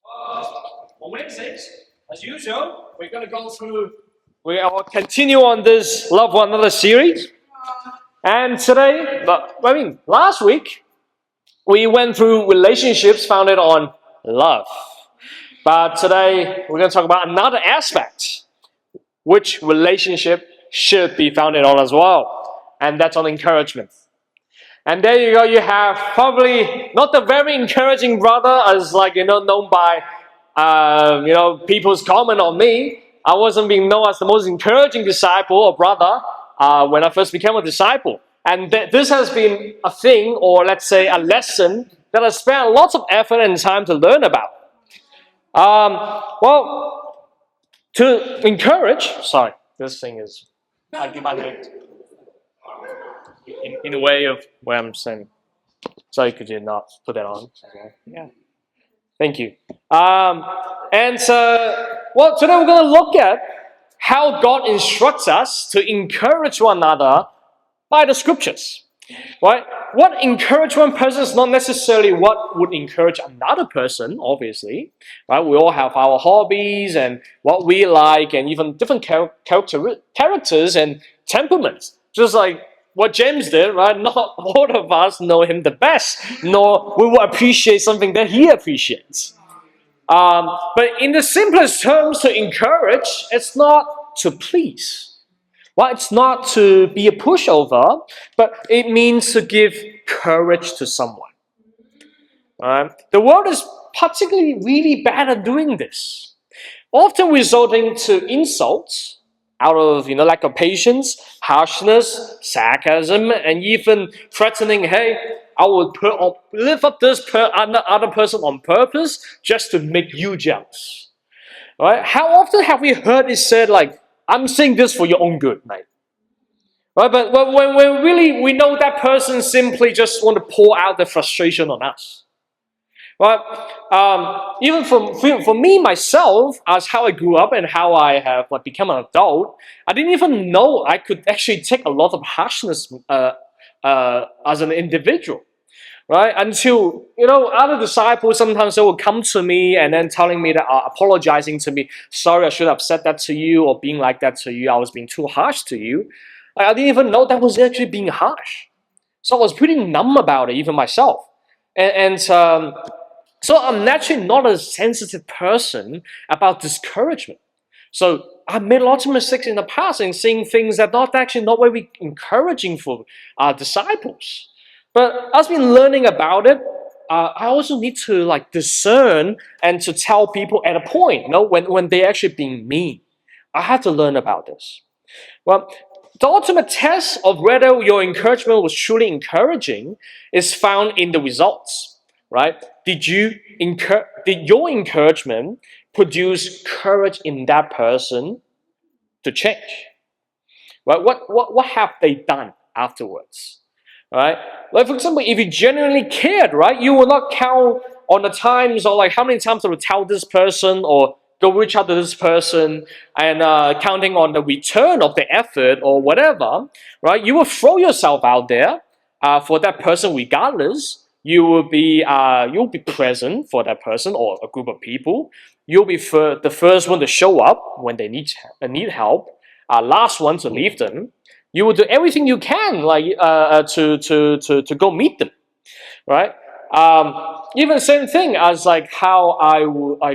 On Wednesdays, as usual, we're going to we will continue on this Love One Another series. And today, last week, we went through relationships founded on love. But today, we're going to talk about another aspect, which relationship should be founded on as well. And that's on encouragement. And there you go, you have probably not the very encouraging brother as known by people's comment on me. I wasn't being known as the most encouraging disciple or brother when I first became a disciple. And this has been a thing, or let's say a lesson, that I spent lots of effort and time to learn about. To encourage, sorry, this thing is, I give my hand in the way of where I'm saying. Sorry, could you not put that on? Yeah. Thank you. Today we're going to look at how God instructs us to encourage one another by the scriptures. Right? What encourage one person is not necessarily what would encourage another person, obviously. Right? We all have our hobbies and what we like, and even different characters and temperaments. Just like what James did, right? Not all of us know him the best, nor we will appreciate something that he appreciates. But in the simplest terms, to encourage, it's not to please. Well, it's not to be a pushover, but it means to give courage to someone. The world is particularly really bad at doing this, often resulting to insults out of lack of patience, harshness, sarcasm, and even threatening, hey, I will lift up this other person on purpose just to make you jealous. Right? How often have we heard it said like, I'm saying this for your own good, mate? Right? But when really we know that person simply just want to pour out the frustration on us. Right? Even for me, myself, as how I grew up and how I have become an adult, I didn't even know I could actually take a lot of harshness as an individual. Right? Until, other disciples, sometimes they will come to me and then telling me that, apologizing to me, sorry, I should have said that to you, or being like that to you, I was being too harsh to you. I didn't even know that was actually being harsh. So I was pretty numb about it, even myself. So I'm naturally not a sensitive person about discouragement. So I made lots of mistakes in the past in saying things that not very encouraging for our disciples. But as I've been learning about it, I also need to discern and to tell people at a point, when they're actually being mean. I had to learn about this. Well, the ultimate test of whether your encouragement was truly encouraging is found in the results, right? Did your encouragement produce courage in that person to change? Right? What have they done afterwards? Right? Like, for example, if you genuinely cared, right, you will not count on the times or how many times I will tell this person or go reach out to this person and counting on the return of the effort or whatever, right? You will throw yourself out there for that person regardless. You'll be present for that person or a group of people. You'll be the first one to show up when they need help. Last one to leave them. You will do everything you can, to go meet them, right? Even same thing as how I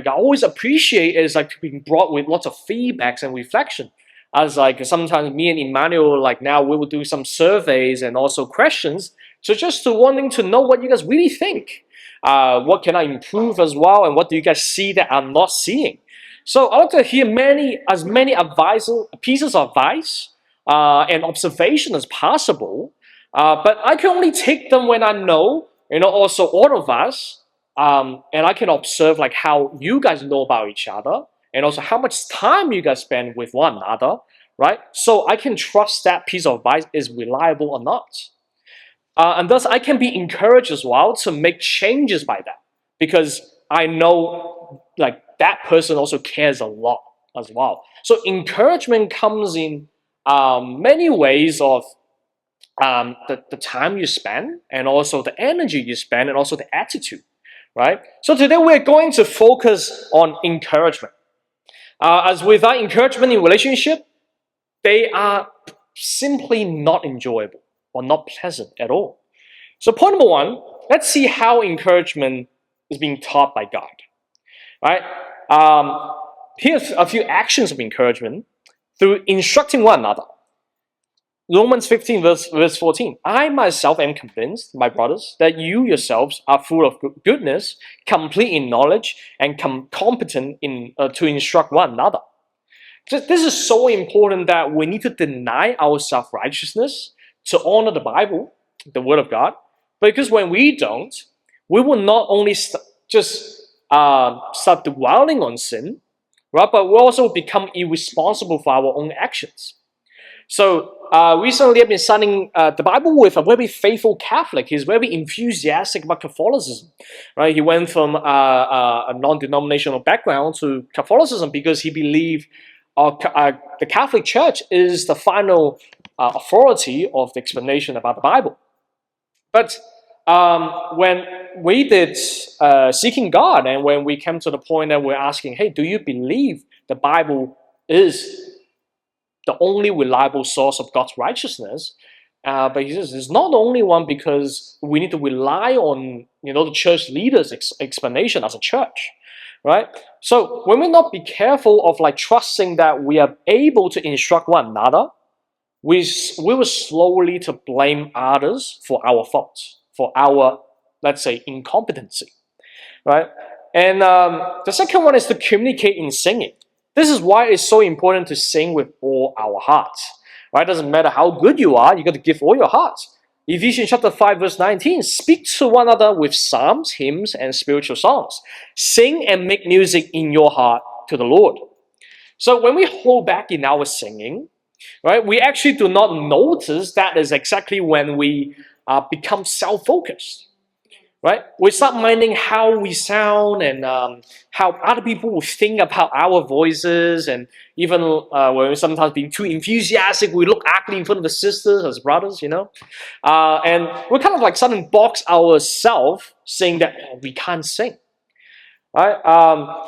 always appreciate is being brought with lots of feedbacks and reflection. As sometimes me and Emmanuel now we will do some surveys and also questions. So just to wanting to know what you guys really think. What can I improve as well, and what do you guys see that I'm not seeing? So I want to hear as many pieces of advice and observation as possible. But I can only take them when I know, also all of us, and I can observe how you guys know about each other, and also how much time you guys spend with one another, right? So I can trust that piece of advice is reliable or not. And thus I can be encouraged as well to make changes by that, because I know that person also cares a lot as well. So encouragement comes in many ways of the time you spend, and also the energy you spend, and also the attitude, right? So today we're going to focus on encouragement. As with our encouragement in relationship, they are simply not enjoyable or not pleasant at all. So point number one, let's see how encouragement is being taught by God. Right? Here's a few actions of encouragement through instructing one another. Romans 15 verse 14. I myself am convinced, my brothers, that you yourselves are full of goodness, complete in knowledge, and competent to instruct one another. This is so important that we need to deny our self-righteousness to honor the Bible, the Word of God, because when we don't, we will not only start dwelling on sin, right, but we'll also become irresponsible for our own actions. So recently I've been studying the Bible with a very faithful Catholic. He's very enthusiastic about Catholicism. Right? He went from a non-denominational background to Catholicism because he believed the Catholic Church is the final authority of the explanation about the Bible. But when we did seeking God, and when we came to the point that we're asking, hey, do you believe the Bible is the only reliable source of God's righteousness? But he says it's not the only one, because we need to rely on the church leaders' explanation as a church, right? So when we not be careful of trusting that we are able to instruct one another, we will slowly to blame others for our faults, for our, let's say, incompetency, right? And the second one is to communicate in singing. This is why it's so important to sing with all our hearts, right? Doesn't matter how good you are, you got to give all your heart. Ephesians chapter 5 verse 19, speak to one another with psalms, hymns, and spiritual songs. Sing and make music in your heart to the Lord. So when we hold back in our singing, right, we actually do not notice that is exactly when we become self-focused. Right? We start minding how we sound and how other people will think about our voices, and even when we're sometimes being too enthusiastic, we look ugly in front of the sisters as brothers, and we're kind of suddenly box ourselves, saying that we can't sing. Right?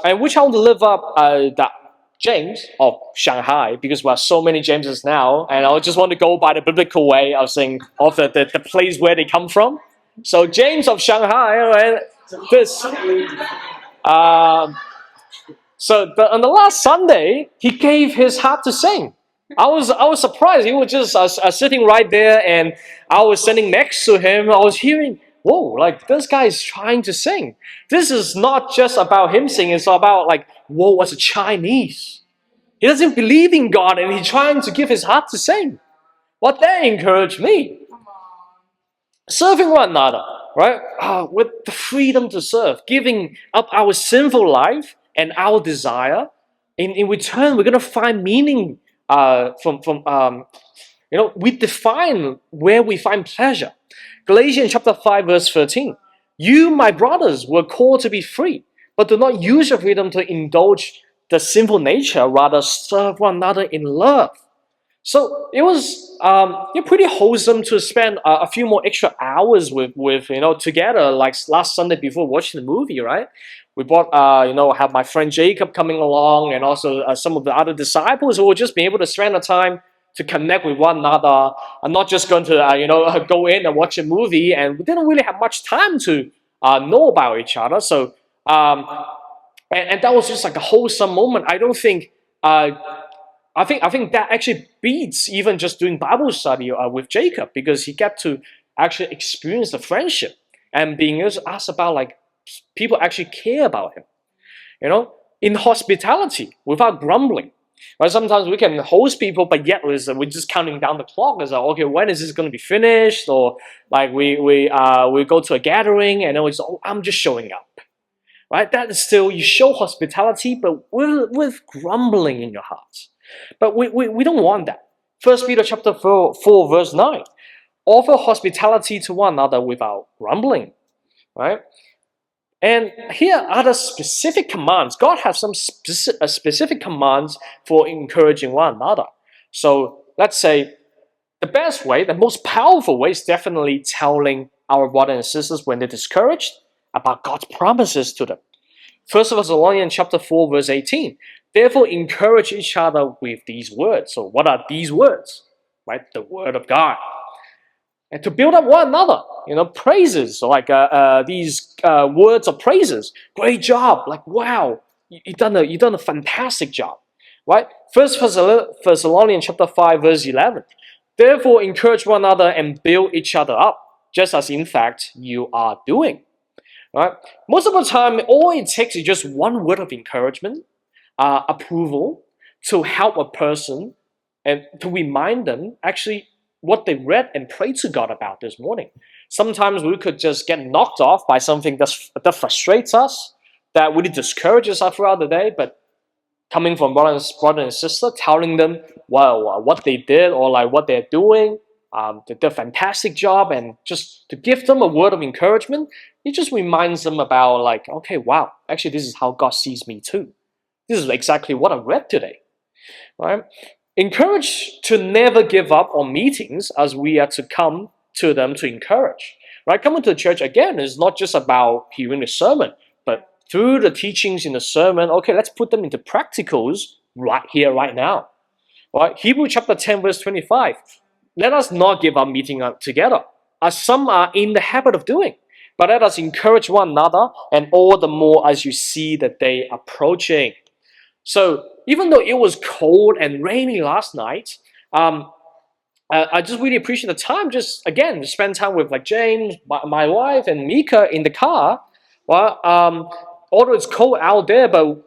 And we try to live up that James of Shanghai, because we have so many Jameses now, and I just want to go by the biblical way of saying of the place where they come from. So James of Shanghai, right? On the last Sunday, he gave his heart to sing. I was surprised. He was just sitting right there, and I was sitting next to him. I was hearing, whoa, this guy is trying to sing. This is not just about him singing. It's about whoa, as a Chinese. He doesn't believe in God, and he's trying to give his heart to sing. Well, that encouraged me. Serving one another, right? With the freedom to serve, giving up our sinful life and our desire. In return, we're going to find meaning we define where we find pleasure. Galatians chapter 5 verse 13. You, my brothers, were called to be free, but do not use your freedom to indulge the sinful nature, rather serve one another in love. So it was pretty wholesome to spend a few more extra hours with together, like last Sunday before watching the movie, right? We brought have my friend Jacob coming along, and also some of the other disciples who will just be able to spend the time to connect with one another. I'm not just going to go in and watch a movie, and we didn't really have much time to know about each other. So and that was just a wholesome moment. I don't think. I think that actually beats even just doing Bible study with Jacob, because he got to actually experience the friendship and being asked about people actually care about him. In hospitality, without grumbling. Right? Sometimes we can host people, but yet we're just counting down the clock. It's okay, when is this going to be finished? Or we go to a gathering and it's I'm just showing up. Right? That is still, you show hospitality, but with grumbling in your heart. But we don't want that. 1 Peter chapter 4 verse 9. Offer hospitality to one another without grumbling. Right? And here are the specific commands. God has some specific commands for encouraging one another. So let's say the best way, the most powerful way, is definitely telling our brothers and sisters when they're discouraged, about God's promises to them. 1 Thessalonians chapter 4, verse 18. Therefore, encourage each other with these words. So what are these words? Right? The word of God. And to build up one another, praises, like these words of praises. Great job, like wow, you've done a fantastic job, right? 1 Thessalonians chapter 5, verse 11. Therefore, encourage one another and build each other up, just as in fact you are doing. Right? Most of the time, all it takes is just one word of encouragement, approval, to help a person and to remind them actually what they read and prayed to God about this morning. Sometimes we could just get knocked off by something that frustrates us, that really discourages us throughout the day, but coming from brother and sister, telling them what they did or like what they're doing, they did a fantastic job, and just to give them a word of encouragement, it just reminds them about like, okay, wow, actually this is how God sees me too. This is exactly what I read today, right? Encourage to never give up on meetings, as we are to come to them to encourage, right? Coming to the church again is not just about hearing the sermon, but through the teachings in the sermon, okay, let's put them into practicals right here, right now, right? Hebrews chapter 10, verse 25. Let us not give up meeting together, as some are in the habit of doing, but let us encourage one another, and all the more as you see the day approaching. So even though it was cold and rainy last night, I just really appreciate the time. Just again, to spend time with like James, my wife, and Mika in the car. Well, although it's cold out there, but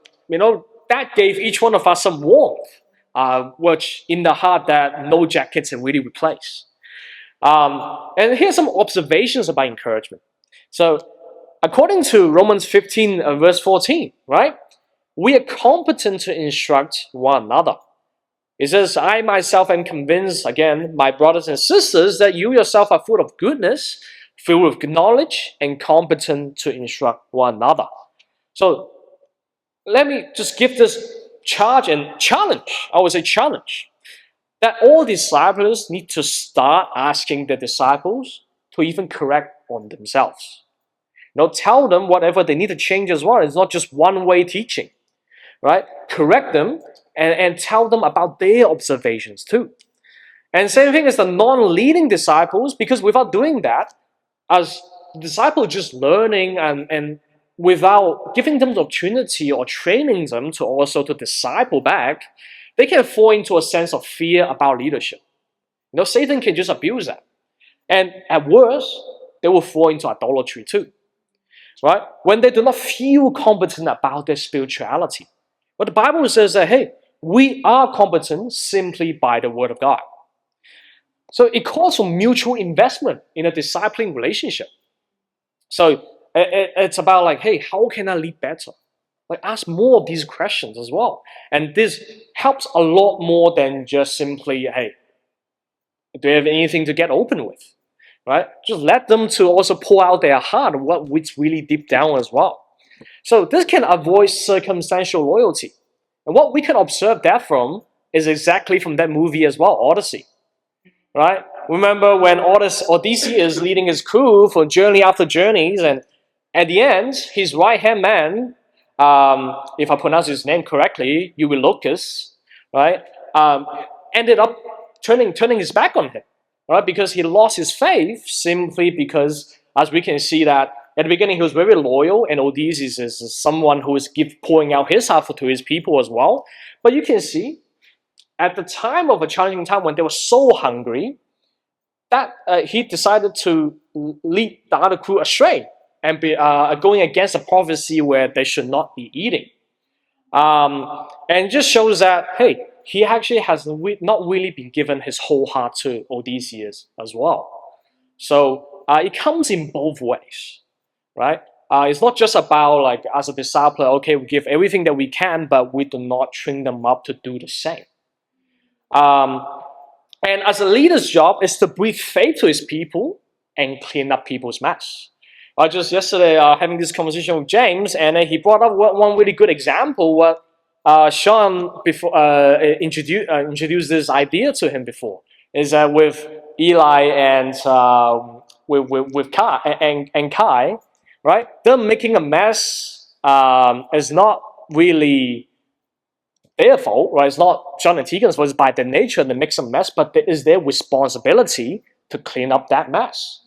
that gave each one of us some warmth, which in the heart that no jackets can really replace. And here's some observations about encouragement. So, according to Romans 15, verse 14, right? We are competent to instruct one another. It says, I myself am convinced, again, my brothers and sisters, that you yourself are full of goodness, filled with knowledge, and competent to instruct one another. So, let me just give this charge and challenge. I would say challenge. That all disciples need to start asking their disciples to even correct on themselves. Tell them whatever they need to change as well. It's not just one-way teaching. Right? Correct them and tell them about their observations too. And same thing as the non-leading disciples, because without doing that, as disciples just learning and without giving them the opportunity or training them to also to disciple back, they can fall into a sense of fear about leadership. Satan can just abuse that. And at worst, they will fall into idolatry too. Right? When they do not feel competent about their spirituality. But the Bible says that, hey, we are competent simply by the Word of God. So it calls for mutual investment in a discipling relationship. So it's about like, hey, how can I lead better? Like ask more of these questions as well. And this helps a lot more than just simply, hey, do you have anything to get open with? Right? Just let them to also pour out their heart, what's really deep down as well. So this can avoid circumstantial loyalty. And what we can observe that from is exactly from that movie as well, Odyssey. Right? Remember when Odysseus is leading his crew for journey after journeys, and at the end, his right-hand man, if I pronounce his name correctly, Eurylochus, right, ended up turning his back on him, right, because he lost his faith simply because, as we can see that at the beginning, he was very loyal, and Odysseus is someone who is pouring out his heart to his people as well. But you can see, at the time of a challenging time when they were so hungry, that he decided to lead the other crew astray and be going against a prophecy where they should not be eating. And it just shows that, hey, he actually has not really been given his whole heart to Odysseus as well. So it comes in both ways. Right? It's not just about like as a disciple, okay, we give everything that we can, but we do not train them up to do the same. And as a leader's job is to breathe faith to his people and clean up people's mess. Just yesterday, having this conversation with James, and he brought up one really good example. What Sean before introduced this idea to him before is that with Eli and with Kai and Kai. right? Them making a mess is not really their fault, right? It's not John and Tegan's fault. It's by their nature they make some mess, but it is their responsibility to clean up that mess,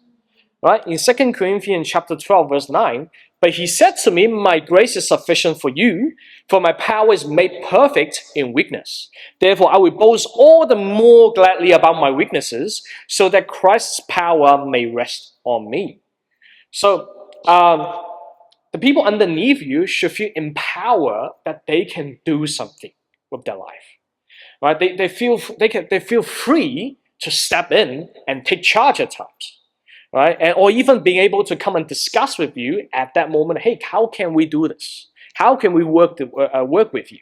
right? In 2 Corinthians chapter 12, verse 9, but he said to me, my grace is sufficient for you, for my power is made perfect in weakness. Therefore, I will boast all the more gladly about my weaknesses, so that Christ's power may rest on me. So, the people underneath you should feel empowered that they can do something with their life, right? They feel free to step in and take charge at times, right? And or even being able to come and discuss with you at that moment. Hey, how can we do this? How can we work with you,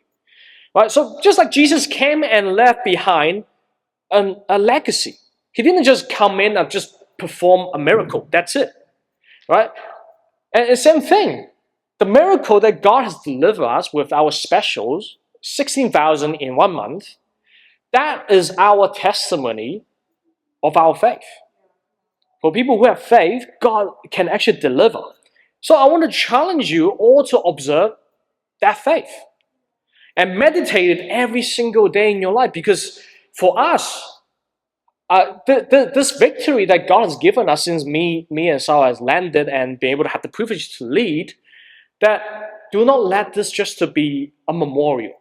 right? So just like Jesus came and left behind a legacy, he didn't just come in and just perform a miracle. That's it, right? And the same thing, the miracle that God has delivered us with our specials, 16,000 in 1 month, that is our testimony of our faith. For people who have faith, God can actually deliver. So I want to challenge you all to observe that faith and meditate it every single day in your life, because for us, this victory that God has given us since me and Sarah has landed and been able to have the privilege to lead, that do not let this just to be a memorial,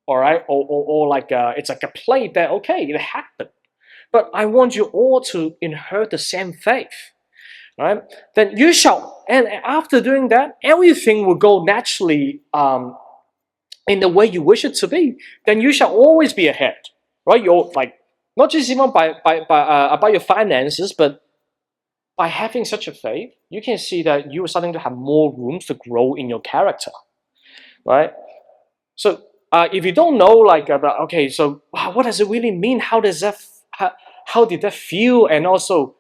all right? Or like it's like a play that, okay, it happened. But I want you all to inherit the same faith, right? Then you shall, and after doing that, everything will go naturally in the way you wish it to be. Then you shall always be ahead, right? You're like, not just even about your finances, but by having such a faith, you can see that you are starting to have more room to grow in your character, right? So if you don't know, like, about, okay, so what does it really mean? How does that, how did that feel? And also,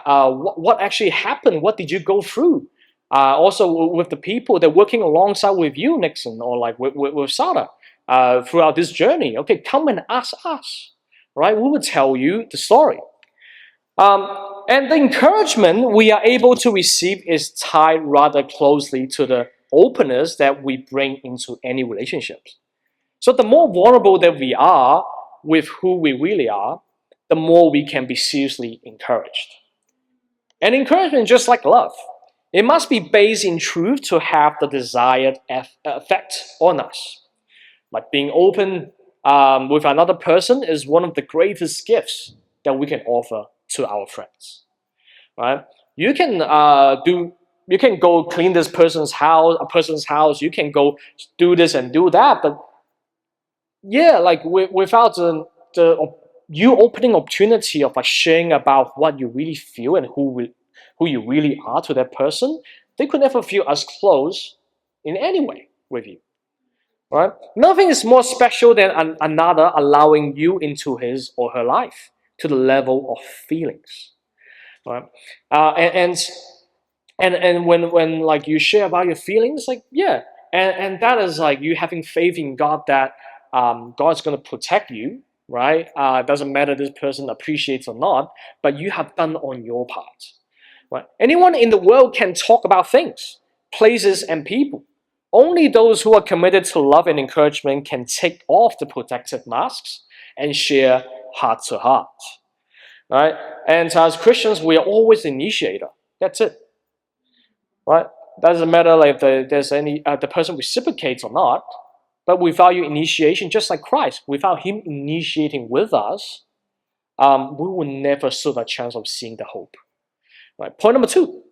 what actually happened? What did you go through? Also with the people that are working alongside with you, Nixon, or like with Sada, throughout this journey. Okay, come and ask us, right? We will tell you the story. And the encouragement we are able to receive is tied rather closely to the openness that we bring into any relationships. So the more vulnerable that we are with who we really are, the more we can be seriously encouraged. And encouragement, just like love, it must be based in truth to have the desired effect on us. Like being open with another person is one of the greatest gifts that we can offer to our friends, right? You can go clean this person's house, you can go do this and do that, but yeah, like without you opening opportunity of like sharing about what you really feel and who you really are to that person, they could never feel as close in any way with you, right? Nothing is more special than another allowing you into his or her life to the level of feelings, right? And when like you share about your feelings, like yeah, and that is like you having faith in God that God's going to protect you, right? Doesn't matter this person appreciates or not, but you have done on your part, right? Anyone in the world can talk about things, places, and people. Only those who are committed to love and encouragement can take off the protective masks and share heart to heart, right? And as Christians, we are always the initiator. That's it, right? Doesn't matter like if there's any the person reciprocates or not, but we value initiation just like Christ. Without him initiating with us, we will never stood a chance of seeing the hope. Right. Point number 2: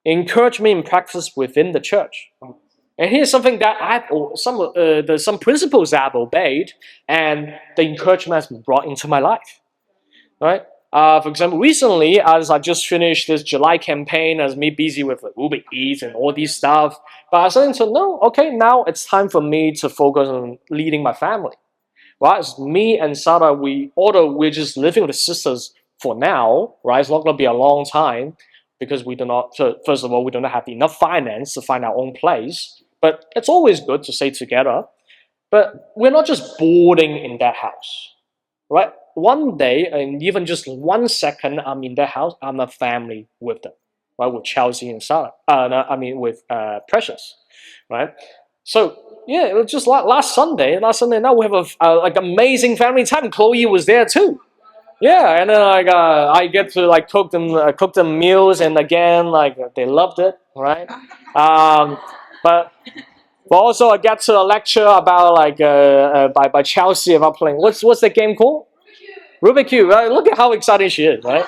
encouragement in practice within the church. And here's something that some principles that I've obeyed, and the encouragement has been brought into my life. Right? For example, recently, as I just finished this July campaign, as me busy with Uber Eats and all these stuff, but I started to know, okay, now it's time for me to focus on leading my family. Right? It's me and Sarah, we're just living with the sisters for now, right? It's not going to be a long time because we do not. So first of all, we do not have enough finance to find our own place. But it's always good to stay together. But we're not just boarding in that house, right? One day, and even just 1 second, I'm in that house, I'm a family with them. right, with Chelsea and Sarah. No, I mean with Precious, right? So yeah, it was just last Sunday. Now we have a like amazing family time. Chloe was there too. Yeah, and then like I get to like cook them meals, and again like they loved it, right? But also I get to a lecture about like by Chelsea about playing what's the game called? Rubik's Cube. Right? Look at how excited she is, right?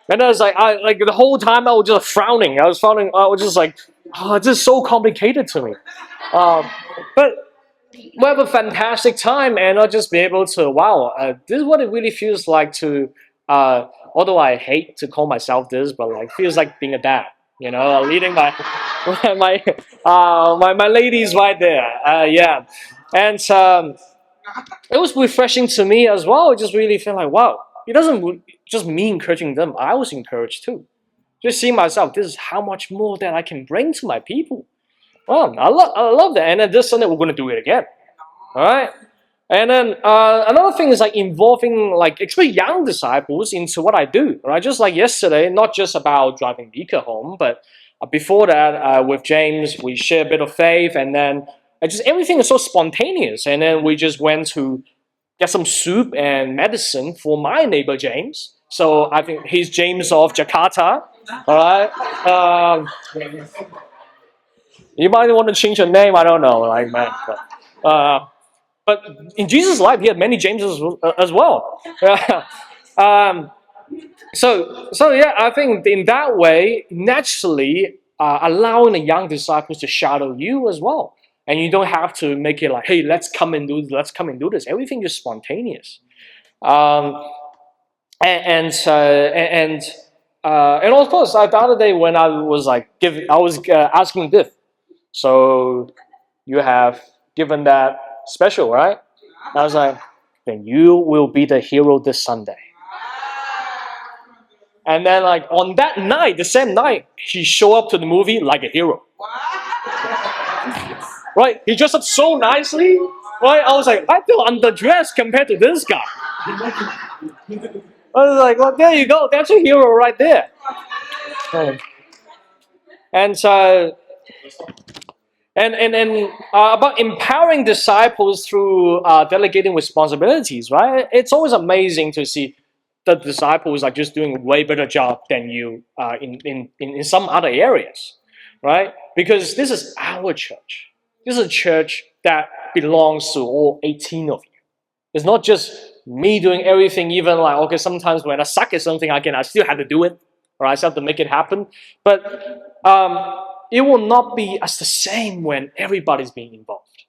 And I was like the whole time I was just frowning. I was frowning. I was just like, oh, this is so complicated to me. But we have a fantastic time, and I'll just be able to wow. This is what it really feels like to. Although I hate to call myself this, but like feels like being a dad. You know, leading my my ladies right there. Yeah, and it was refreshing to me as well. I just really feel like wow. It doesn't just me encouraging them. I was encouraged too. Just seeing myself. This is how much more that I can bring to my people. Well, I love that. And then this Sunday we're going to do it again. All right. And then another thing is like involving like especially young disciples into what I do. Right. Just like yesterday, not just about driving Mika home, but before that with James we share a bit of faith, and then just everything is so spontaneous. And then we just went to get some soup and medicine for my neighbor James. So I think he's James of Jakarta. All right. You might want to change your name. I don't know, like man. But in Jesus' life, he had many Jameses as well. So yeah, I think in that way, naturally allowing the young disciples to shadow you as well. And you don't have to make it like, hey, let's come and do this. Everything is spontaneous. And of course, the other day when I was like asking Div, so you have given that special, right? I was like, then you will be the hero this Sunday. And then like on that night, the same night, he showed up to the movie like a hero. Right? He dressed up so nicely. Right? I was like, I feel underdressed compared to this guy. I was like, well, there you go. That's a hero right there. And so, and about empowering disciples through delegating responsibilities, right? It's always amazing to see the disciples are just doing a way better job than you in some other areas, right? Because this is our church. This is a church that belongs to all 18 of you. It's not just me doing everything, even like, okay, sometimes when I suck at something, I still have to do it, or I still have to make it happen. But it will not be as the same when everybody's being involved,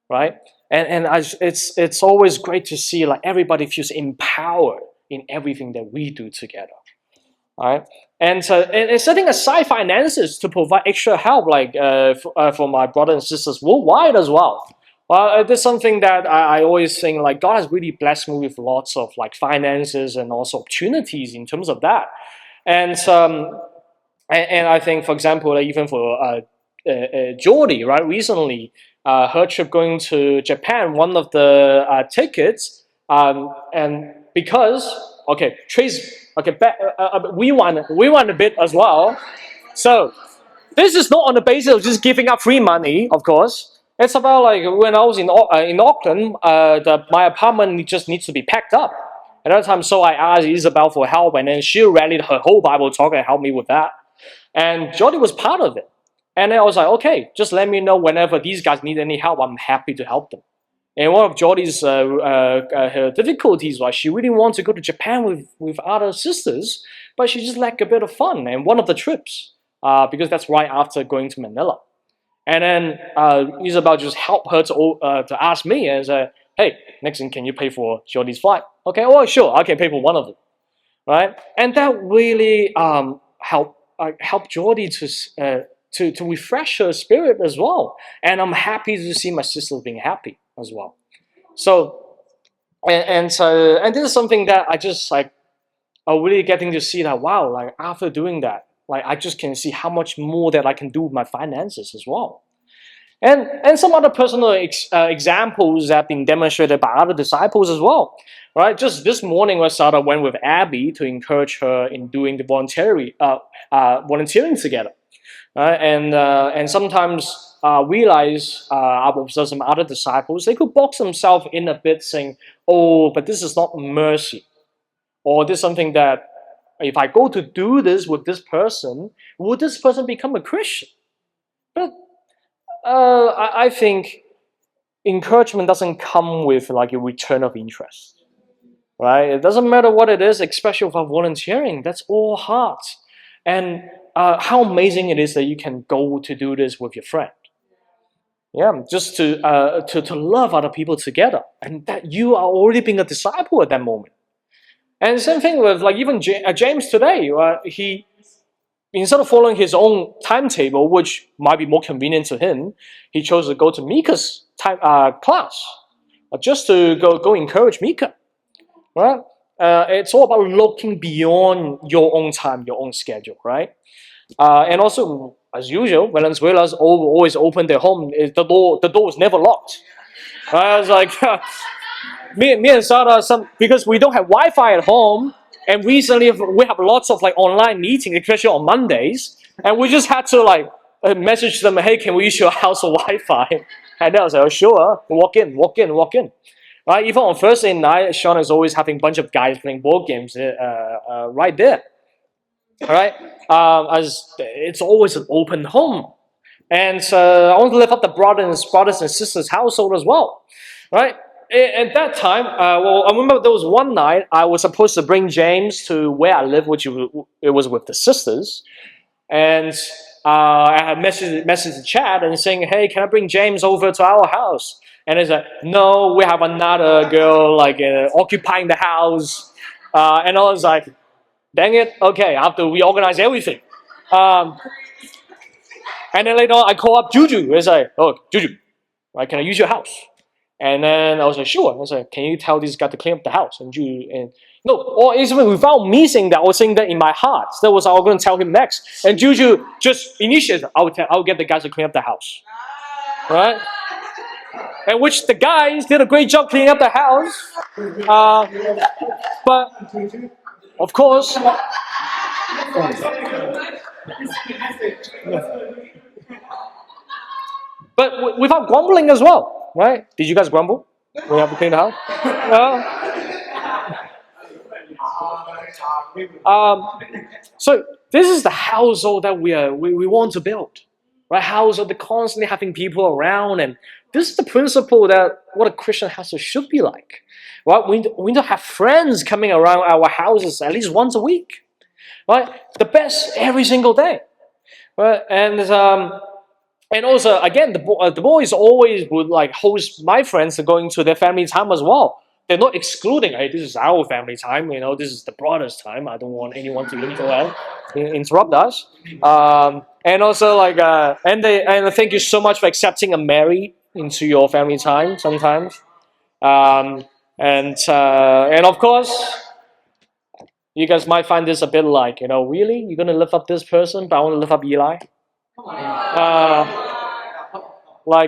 right? And it's always great to see like everybody feels empowered in everything that we do together, right? And setting aside finances to provide extra help, like for my brothers and sisters worldwide as well. Well, that's something that I always think like God has really blessed me with lots of like finances and also opportunities in terms of that. And I think, for example, even for Jordy, right? Recently, her trip going to Japan, one of the tickets, and because we won a bit as well. So this is not on the basis of just giving up free money, of course. It's about like when I was in Auckland, my apartment just needs to be packed up. At that time, so I asked Isabel for help, and then she rallied her whole Bible talk and helped me with that. And Jordy was part of it. And then I was like, okay, just let me know whenever these guys need any help. I'm happy to help them. And one of Jordy's her difficulties was she really wants to go to Japan with other sisters, but she just lacked a bit of fun. And one of the trips, because that's right after going to Manila. And then Isabel just helped her to ask me and say, hey, Nixon, can you pay for Jordy's flight? Okay, oh sure, I can pay for one of them, right? And that really helped Jordy to refresh her spirit as well. And I'm happy to see my sisters being happy as well. So, and this is something that I just like, are really getting to see that, wow, like after doing that, like I just can see how much more that I can do with my finances as well. And some other personal examples have been demonstrated by other disciples as well. Right? Just this morning, I sort of went with Abby to encourage her in doing the volunteering together. And sometimes realize I've observed some other disciples, they could box themselves in a bit saying, oh, but this is not mercy. Or this is something that if I go to do this with this person, would this person become a Christian? But I think encouragement doesn't come with like a return of interest. Right? It doesn't matter what it is, especially for volunteering. That's all heart. And how amazing it is that you can go to do this with your friend. Yeah, just to love other people together, and that you are already being a disciple at that moment. And same thing with like even James today. He, instead of following his own timetable, which might be more convenient to him, he chose to go to Mika's class, just to go encourage Mika. Right? It's all about looking beyond your own time, your own schedule, right? And also, as usual, Venezuelans always open their home. The door is never locked. Right? It's like me and Sarah, because we don't have Wi-Fi at home, and recently we have lots of like online meetings, especially on Mondays, and we just had to like message them, hey, can we use your house for Wi-Fi? And they was like, oh, sure, walk in. Right? Even on Thursday night, Sean is always having a bunch of guys playing board games right there. All right? As it's always an open home. And I want to lift up the brothers and sisters household as well. Right? At that time, well, I remember there was one night I was supposed to bring James to where I live, which it was with the sisters. And I had messaged the chat and saying, hey, can I bring James over to our house? And it's like, no, we have another girl like occupying the house. And I was like, dang it, okay, I have to reorganize everything. And then later on, I call up Juju. It's like, oh, Juju, right, can I use your house? And then I was like, sure. I was like, can you tell this guy to clean up the house? And Juju, and no, or even without me saying that, I was saying that in my heart. That was I was going to tell him next. And Juju just initiated, I'll get the guys to clean up the house. Right? And which the guys did a great job cleaning up the house. But, of course, but without grumbling as well, right? Did you guys grumble when you have to clean the house? So this is the household that we want to build, right? Household that constantly having people around, and this is the principle that what a Christian household should be like. Right? We need to have friends coming around our houses at least once a week, right? The best every single day, right? And also again, the boys always would like host my friends to going to their family time as well. They're not excluding, hey, this is our family time, this is the brothers' time. I don't want anyone to interrupt us. And also like, and thank you so much for accepting a Mary into your family time sometimes. And of course, you guys might find this a bit like, really? You're going to lift up this person, but I want to lift up Eli? I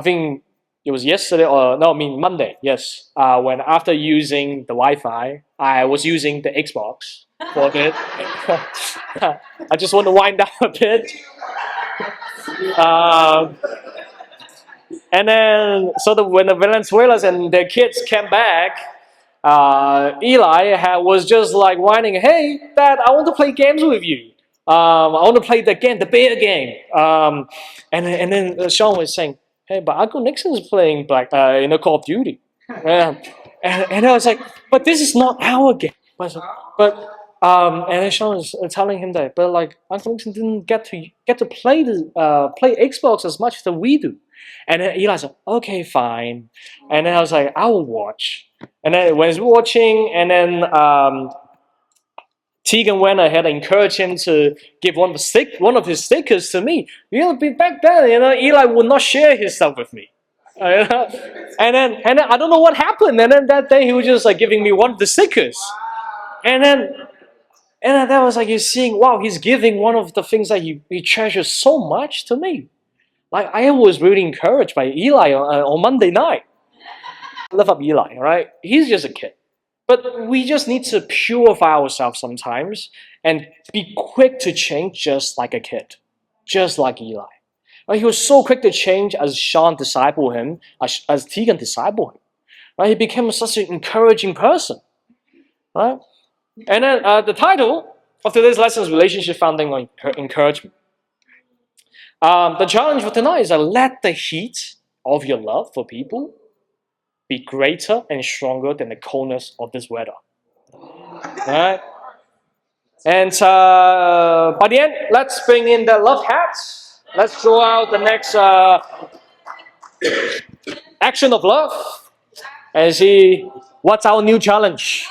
think it was yesterday, Monday, yes. When after using the Wi-Fi, I was using the Xbox for a bit. I just want to wind down a bit. And then, when the Venezuelans and their kids came back, Eli was just like whining, hey, Dad, I want to play games with you. I want to play the bear game. And then Sean was saying, hey, but Uncle Nixon's playing Call of Duty. And I was like, but this is not our game. And then Sean was telling him that, but like Uncle Nixon didn't get to play Xbox as much as we do. And then Eli said, okay, fine. And then I was like, I will watch. And then when he was watching, and then Tegan went ahead and encouraged him to give one of his stickers to me. Back then, Eli would not share his stuff with me. And then I don't know what happened. And then that day he was just like giving me one of the stickers. And then that was like you're seeing, wow, he's giving one of the things that he treasures so much to me. Like I was really encouraged by Eli on Monday night. Lift up Eli, right? He's just a kid. But we just need to purify ourselves sometimes and be quick to change just like a kid, just like Eli. Right? He was so quick to change as Sean discipled him, as Tegan discipled him. Right? He became such an encouraging person. Right? And then the title of today's lesson is Relationship Founding on Encouragement. The challenge for tonight is to let the heat of your love for people be greater and stronger than the coldness of this weather. Alright? And by the end, let's bring in the love hats. Let's draw out the next action of love and see what's our new challenge.